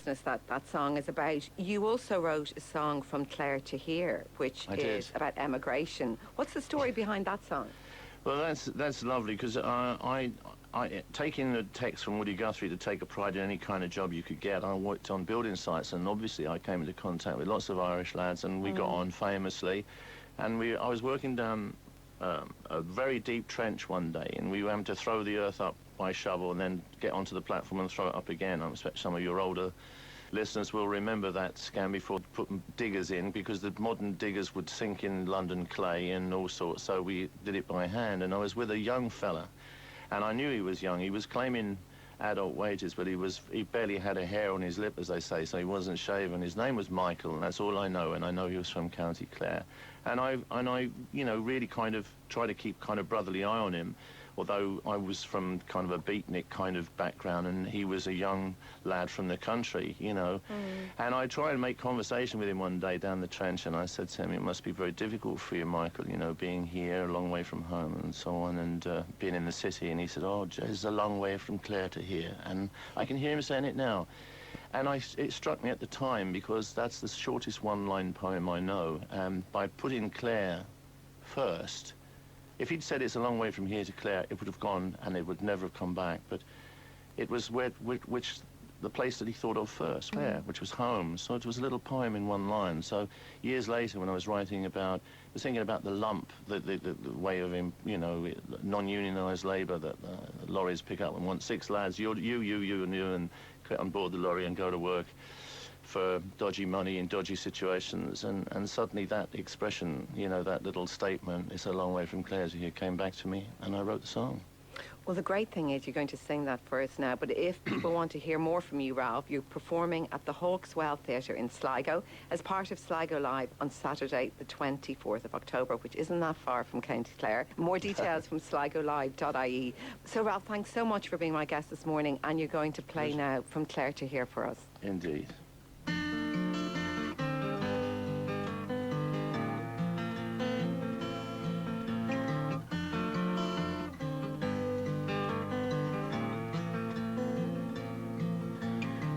closeness that that song is about. You also wrote a song, From Clare to Here, which is about emigration. What's the story behind that song? Well, that's lovely, because taking the text from Woody Guthrie to take a pride in any kind of job you could get, I worked on building sites, and obviously I came into contact with lots of Irish lads, and we got on famously. And I was working down a very deep trench one day, and we were having to throw the earth up by shovel and then get onto the platform and throw it up again. I expect some of your older listeners will remember that scam before putting diggers in, because the modern diggers would sink in London clay and all sorts, so we did it by hand. And I was with a young fella, and I knew he was young. He was claiming adult wages, but he barely had a hair on his lip, as they say, so he wasn't shaven. His name was Michael, and that's all I know, and I know he was from County Clare. And I you know, really kind of try to keep kind of brotherly eye on him, although I was from kind of a beatnik kind of background, and he was a young lad from the country, you know. And I tried to make conversation with him one day down the trench, and I said to him, it must be very difficult for you, Michael, you know, being here a long way from home and so on, and being in the city. And he said, oh, it's a long way from Clare to here. And I can hear him saying it now. And it struck me at the time, because that's the shortest one-line poem I know. By putting Clare first, if he'd said it's a long way from here to Clare, it would have gone and it would never have come back. But it was the place that he thought of first, which was home. So it was a little poem in one line. So years later, when I was writing about, I was thinking about the lump, the way of, you know, non-unionised labour that lorries pick up and want 6 lads, you, and you, and get on board the lorry and go to work for dodgy money in dodgy situations, and suddenly that expression, you know, that little statement, it's a long way from Clare to here, came back to me, and I wrote the song. Well, the great thing is you're going to sing that for us now, but if people want to hear more from you, Ralph, you're performing at the Hawks Well Theatre in Sligo as part of Sligo Live on Saturday the 24th of October, which isn't that far from County Clare. More details from sligolive.ie. So, Ralph, thanks so much for being my guest this morning, and you're going to play now From Clare to Here for us. Indeed.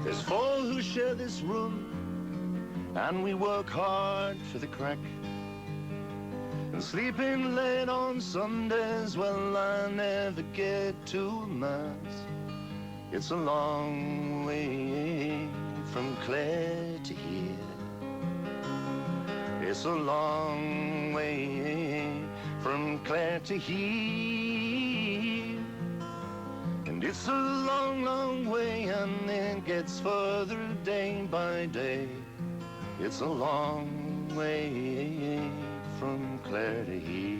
There's 4 who share this room, and we work hard for the crack. And sleeping late on Sundays, well, I never get to Mass. It's a long way from Clare to here. It's a long way from Clare to here. And it's a long, long way, and it gets further day by day. It's a long way from Clare to here.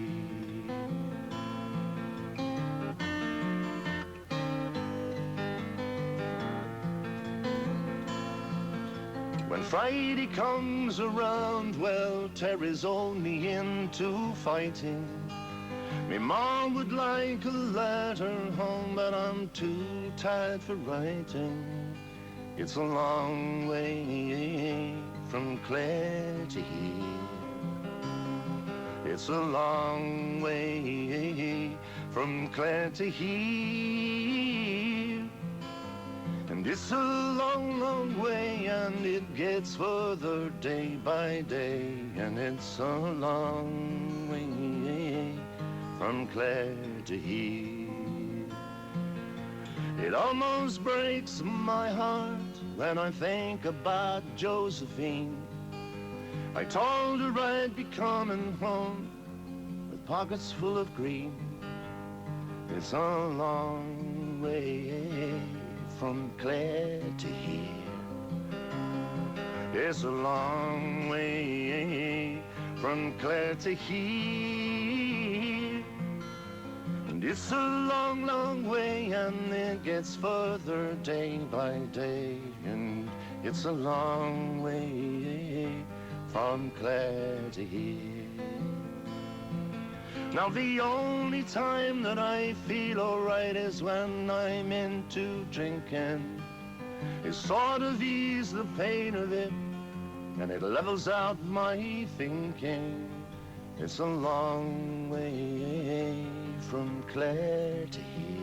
When Friday comes around, well, Terry's only into fighting. Me mom would like a letter home, but I'm too tired for writing. It's a long way from Clare to here. It's a long way from Clare to here. And it's a long, long way, and it gets further day by day. And it's a long way from Clare to here. It almost breaks my heart when I think about Josephine. I told her I'd be coming home with pockets full of green. It's a long way from Clare to here. It's a long way from Clare to here. And it's a long, long way, and it gets further day by day. And it's a long way from Clare to here. Now the only time that I feel alright is when I'm into drinking. It sort of eases the pain of it, and it levels out my thinking. It's a long way from Clare to here.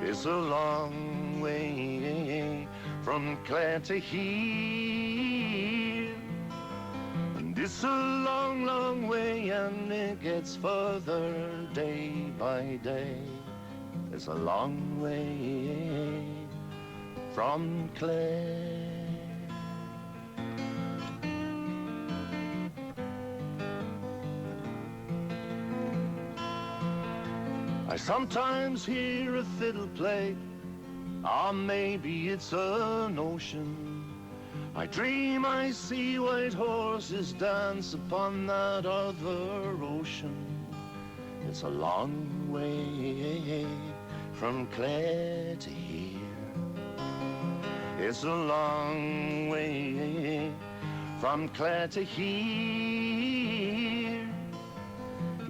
It's a long way from Clare to here. And it's a long, long way, and it gets further day by day. It's a long way from Clare. I sometimes hear a fiddle play, or maybe it's an ocean. I dream I see white horses dance upon that other ocean. It's a long way from Clare to here. It's a long way from Clare to here.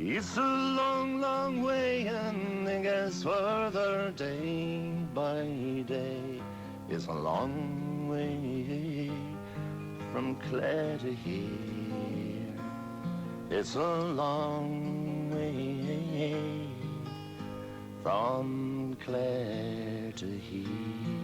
It's a long, long way, and it gets further day by day. It's a long way from Clare to here. It's a long way from Clare to here.